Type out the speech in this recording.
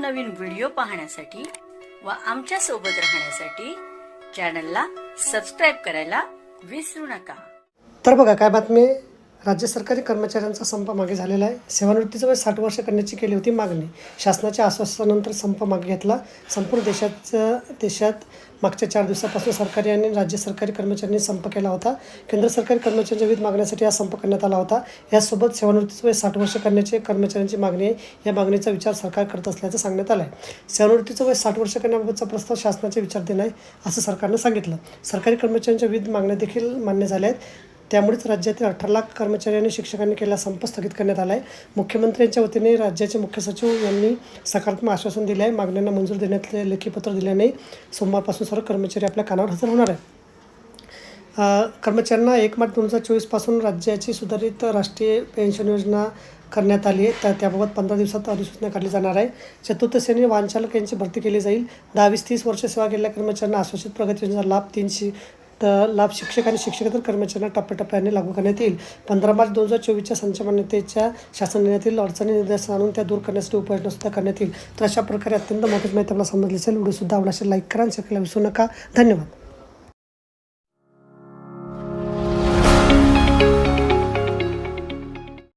नवनवीन व्हिडिओ पाहण्यासाठी व आमच्या सोबत राहण्यासाठी चॅनलला सबस्क्राइब करायला विसरू नका। तर बघा काय बातमी, राज्य सरकारी कर्मचाऱ्यांचा संप मागे झालेला आहे। सेवानिवृत्तीचं वय 60 वर्ष करण्याची केली होती मागणी। शासनाच्या आश्वासनानंतर संप मागे घेतला। संपूर्ण देशात मागच्या 4 दिवसापासून सरकारी आणि राज्य सरकारी कर्मचाऱ्यांनी संप केला होता। केंद्र सरकारी कर्मचाऱ्यांच्या विविध मागण्यासाठी हा संप करण्यात आला होता। यासोबत सेवानिवृत्तीचं वय 60 वर्ष करण्याची कर्मचाऱ्यांची मागणी आहे। या मागणीचा विचार सरकार करत असल्याचं सांगण्यात आलं आहे। सेवानिवृत्तीचं वय 60 वर्ष करण्याबाबतचा प्रस्ताव शासनाच्या विचाराधीन आहे असं सरकारनं सांगितलं। सरकारी कर्मचाऱ्यांच्या विविध मागण्या देखील मान्य झाल्या आहेत। त्यामुळेच राज्यातील 18 लाख कर्मचारी आणि शिक्षकांनी केलेला संप स्थगित करण्यात आला आहे। मुख्यमंत्र्यांच्या वतीने राज्याचे मुख्य सचिव यांनी सकारात्मक आश्वासन दिले आहे। मागण्यांना मंजूर देण्यात लेखी पत्र दिल्याने सोमवारपासून सर्व कर्मचारी आपल्या कानावर हजर होणार आहेत। कर्मचाऱ्यांना 1 मार्च 2024 पासून राज्याची सुधारित राष्ट्रीय पेन्शन योजना करण्यात आली आहे। तर त्याबाबत 15 दिवसात अधिसूचना काढली जाणार आहे। चतुर्थ श्रेणी वाहन चालक यांची भरती केली जाईल। 10-20-30 वर्ष सेवा केलेल्या कर्मचाऱ्यांना आश्वासित प्रगती योजनेचा लाभ शिक्षक आणि शिक्षकेतर कर्मचाऱ्यांना टप्प्याटप्प्याने लागू करण्यात येईल। 15 मार्च 2024च्या संचमान्यतेच्या शासन निर्णयातील अडचणी निदर्शनास आणून त्या दूर करण्यासाठी उपाययोजनासुद्धा करण्यात येईल। तर अशा प्रकारे अत्यंत महत्त्वाची माहिती आपल्याला समजली असेल। व्हिडिओसुद्धा आवडला असेल लाईक करा आणि शेअर करायला विसरू नका। धन्यवाद।